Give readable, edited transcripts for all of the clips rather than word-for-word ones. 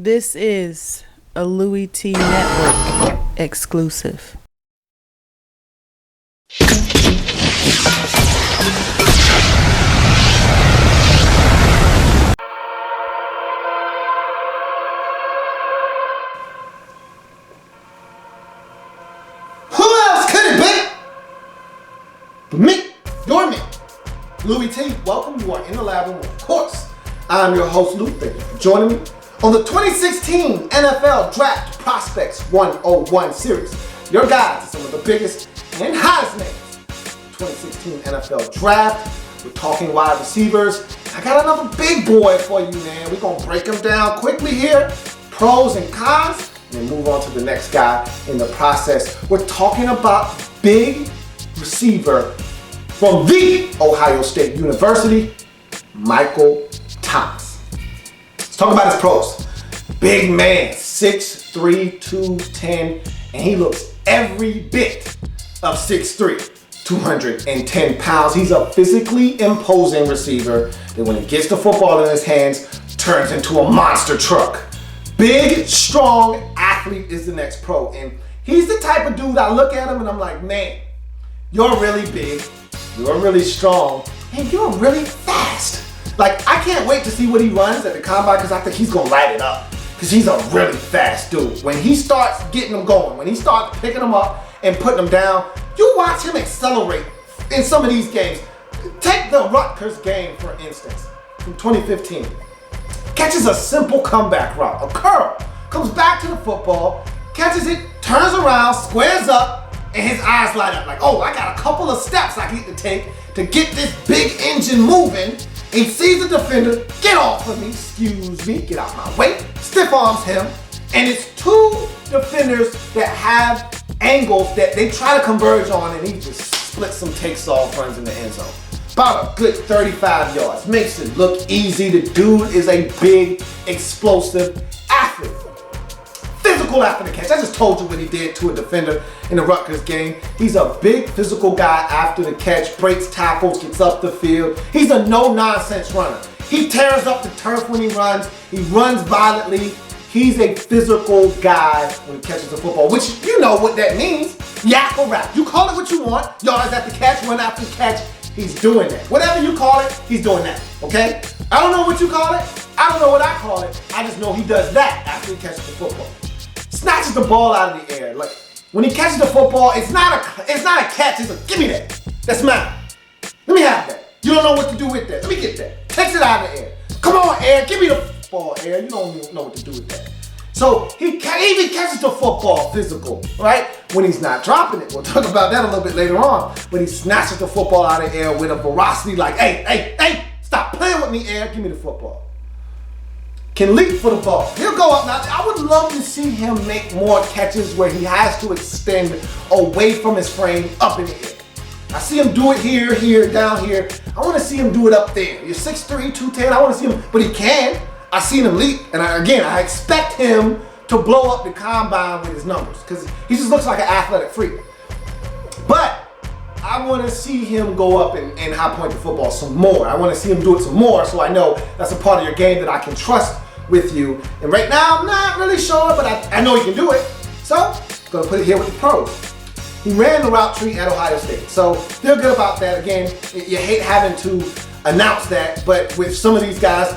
This is a Louie Tee Network exclusive. Who else could it be but me, your man, Louie Tee? Welcome, you are in the lab room, of course. I'm your host, Lou. Thank you for joining me on the 2016 NFL Draft Prospects 101 series. Your guide to some of the biggest and hottest names. 2016 NFL Draft. We're talking wide receivers. I got another big boy for you, man. We're going to break them down quickly here. Pros and cons. And then move on to the next guy in the process. We're talking about big receiver from the Ohio State University, Michael Thomas. Let's talk about his pros. Big man, 6'3", 210, and he looks every bit of 6'3", 210 pounds. He's a physically imposing receiver that when he gets the football in his hands, turns into a monster truck. Big, strong athlete is the next pro. And he's the type of dude I look at him and I'm like, man, you're really big, you're really strong, and you're really fast. Like, I can't wait to see what he runs at the combine because I think he's gonna light it up. Because he's a really fast dude. When he starts getting them going, when he starts picking them up and putting them down, you watch him accelerate in some of these games. Take the Rutgers game, for instance, from 2015. Catches a simple comeback route, a curl, comes back to the football, catches it, turns around, squares up, and his eyes light up like, oh, I got a couple of steps I need to take to get this big engine moving. He sees the defender, get off of me, excuse me, get out my way, stiff arms him, and it's two defenders that have angles that they try to converge on, and he just splits them, takes off, runs in the end zone. About a good 35 yards. Makes it look easy. The dude is a big, explosive athlete. Physical after the catch. I just told you what he did to a defender in the Rutgers game. He's a big physical guy after the catch, breaks tackles, gets up the field. He's a no-nonsense runner. He tears up the turf when he runs violently. He's a physical guy when he catches the football, which you know what that means. Yak or rap. You call it what you want. Yards after catch, run after catch. He's doing that. Whatever you call it, he's doing that, okay? I don't know what you call it. I don't know what I call it. I just know he does that after he catches the football. Snatches the ball out of the air. Like, when he catches the football, it's not a catch, it's a, give me that. That's mine. Let me have that. You don't know what to do with that. Let me get that. Takes it out of the air. Come on, Air, give me the football, Air. You don't even know what to do with that. So he even catches the football physical, right? When he's not dropping it. We'll talk about that a little bit later on. But he snatches the football out of the air with a ferocity like, hey, stop playing with me, Air. Give me the football. Can leap for the ball. He'll go up. Now, I would love to see him make more catches where he has to extend away from his frame up in the air. I see him do it here, down here. I want to see him do it up there. You're 6'3", 210. I want to see him, but he can. I seen him leap, and I expect him to blow up the combine with his numbers because he just looks like an athletic freak. But I want to see him go up and high point the football some more. I want to see him do it some more so I know that's a part of your game that I can trust with you. And right now, I'm not really sure, but I know he can do it. So, I'm going to put it here with the pros. He ran the route tree at Ohio State. So, feel good about that. Again, you hate having to announce that, but with some of these guys,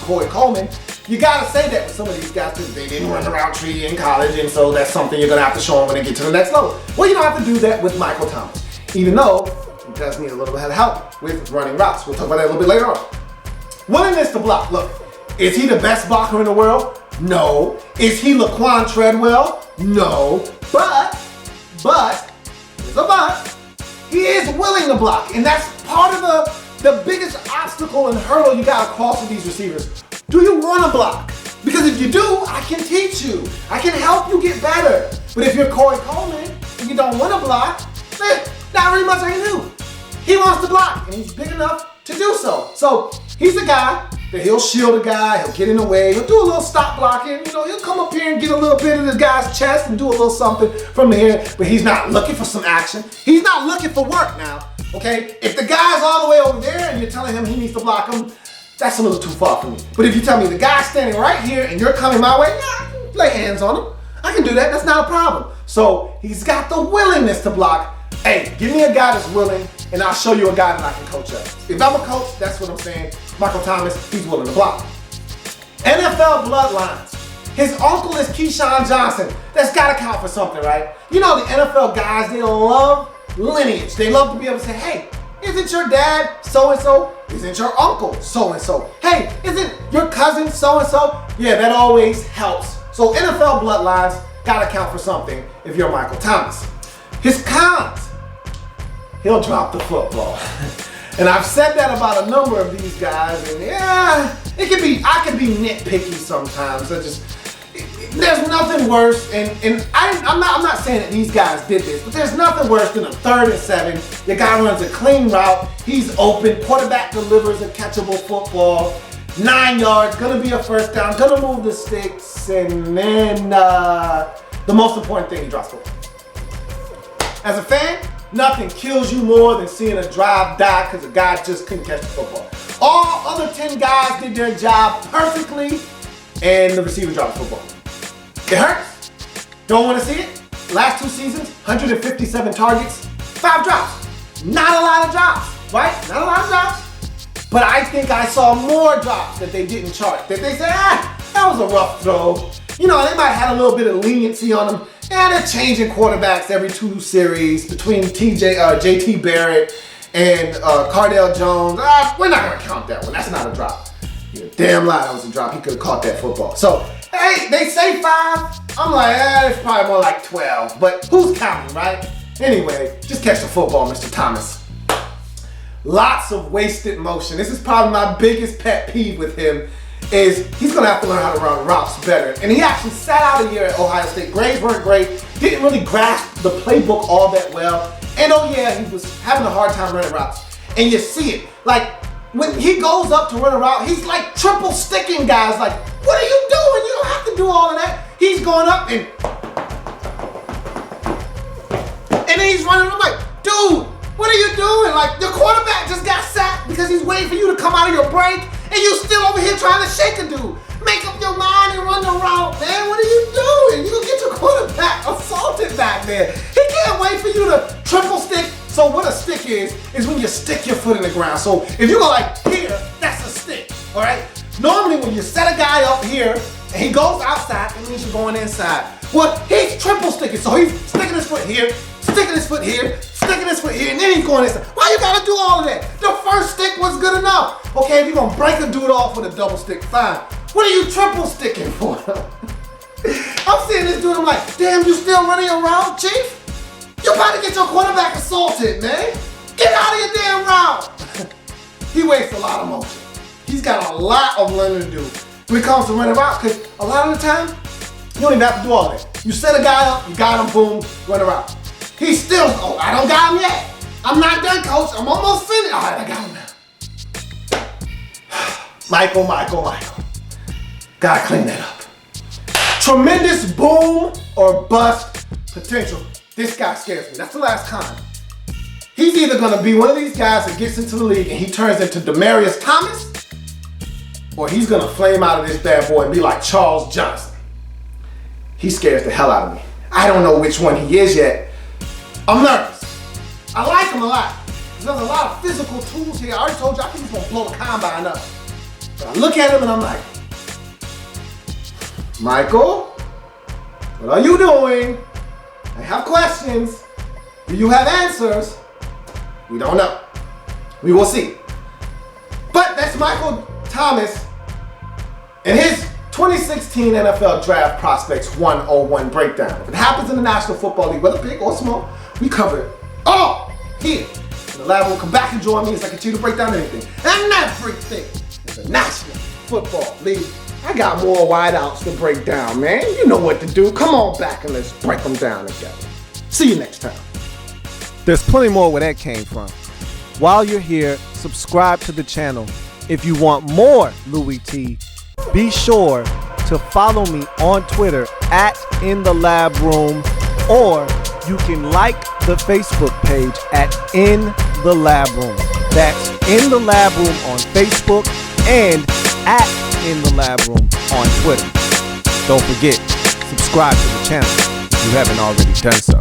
Corey Coleman, you gotta say that with some of these guys because they didn't run the route tree in college, and so that's something you're gonna have to show them when they get to the next level. Well, you don't have to do that with Michael Thomas, even though he does need a little bit of help with running routes. We'll talk about that a little bit later on. Willingness to block. Look, is he the best blocker in the world? No. Is he Laquan Treadwell? No. But, there's a but, he is willing to block, and that's part of the biggest obstacle and hurdle you got to cross with these receivers. Do you want to block? Because if you do, I can teach you. I can help you get better. But if you're Corey Coleman and you don't want to block, not really much I can do. He wants to block, and he's big enough to do so. So he's a guy that he'll shield a guy, he'll get in the way, he'll do a little stop blocking, he'll come up here and get a little bit of the guy's chest and do a little something from here, but he's not looking for some action. He's not looking for work now, okay? If the guy's all the way over there and you're telling him he needs to block him, that's a little too far for me. But if you tell me the guy's standing right here and you're coming my way, yeah, I can lay hands on him. I can do that. That's not a problem. So he's got the willingness to block. Hey, give me a guy that's willing, and I'll show you a guy that I can coach up. If I'm a coach, that's what I'm saying. Michael Thomas, he's willing to block. NFL bloodlines. His uncle is Keyshawn Johnson. That's got to count for something, right? You know, the NFL guys, they love lineage. They love to be able to say, hey, isn't your dad so-and-so? Isn't your uncle so-and-so? Hey, isn't your cousin so-and-so? Yeah, that always helps. So NFL bloodlines got to count for something if you're Michael Thomas. His cons. He'll drop the football. And I've said that about a number of these guys, and yeah, I can be nitpicky sometimes. There's nothing worse, and I'm not saying that these guys did this, but there's nothing worse than a 3rd and 7. The guy runs a clean route, he's open, quarterback delivers a catchable football, 9 yards, gonna be a first down, gonna move the sticks, and then the most important thing, he drops the football. As a fan, nothing kills you more than seeing a drive die because a guy just couldn't catch the football. All other 10 guys did their job perfectly, and the receiver dropped the football. It hurts. Don't want to see it. Last 2 seasons, 157 targets, 5 drops. Not a lot of drops, right? Not a lot of drops. But I think I saw more drops that they didn't chart. That they said, that was a rough throw. You know, they might have a little bit of leniency on them. And they're changing quarterbacks every 2 series between JT Barrett and Cardell Jones. We're not going to count that one. That's not a drop. You're damn lie that was a drop. He could have caught that football. So, hey, they say 5. I'm like, it's probably more like 12. But who's counting, right? Anyway, just catch the football, Mr. Thomas. Lots of wasted motion. This is probably my biggest pet peeve with him. Is he's going to have to learn how to run routes better. And he actually sat out a year at Ohio State. Grades weren't great. Didn't really grasp the playbook all that well. And oh yeah, he was having a hard time running routes. And you see it. Like, when he goes up to run a route, he's like triple sticking guys. Like, what are you doing? You don't have to do all of that. He's going up and then he's running. I'm like, dude, what are you doing? Like, your quarterback just got sacked because he's waiting for you to come out of your break. And you still over here trying to shake a dude. Make up your mind and run the route, man. What are you doing? You gonna get your quarterback assaulted back there. He can't wait for you to triple stick. So what a stick is when you stick your foot in the ground. So if you go like here, that's a stick, all right? Normally when you set a guy up here and he goes outside, it means you're going inside. Well, he's triple sticking. So he's sticking his foot here, sticking his foot here, sticking his foot here, and then he's going inside. Why you gotta do all of that? The first stick was good enough. Okay, if you're gonna break a dude off with a double stick, fine. What are you triple sticking for? I'm seeing this dude, I'm like, damn, you still running around, Chief? You're about to get your quarterback assaulted, man. Get out of your damn route. He wastes a lot of motion. He's got a lot of learning to do when it comes to running routes, because a lot of the time, you don't even have to do all that. You set a guy up, you got him, boom, run around. He's still, I don't got him yet. I'm not done, coach. I'm almost finished. All right, I got him now. Michael. Gotta clean that up. Tremendous boom or bust potential. This guy scares me. That's the last con. He's either gonna be one of these guys that gets into the league and he turns into Demaryius Thomas, or he's gonna flame out of this bad boy and be like Charles Johnson. He scares the hell out of me. I don't know which one he is yet. I'm nervous. I like him a lot. There's a lot of physical tools here. I already told you, I think he's gonna blow the combine up. But I look at him and I'm like, Michael, what are you doing? I have questions. Do you have answers? We don't know. We will see. But that's Michael Thomas and his 2016 NFL Draft Prospects 101 breakdown. If it happens in the National Football League, whether big or small, we cover it all here. And the lab will come back and join me as I continue to break down anything and everything in the National Football League. I got more wideouts to break down, man. You know what to do. Come on back and let's break them down together. See you next time. There's plenty more where that came from. While you're here, subscribe to the channel. If you want more Louie Tee, be sure to follow me on Twitter at InTheLabRoom, or you can like the Facebook page at In The Lab Room. That's In The Lab Room on Facebook and at In the Lab Room on Twitter. Don't forget, subscribe to the channel if you haven't already done so.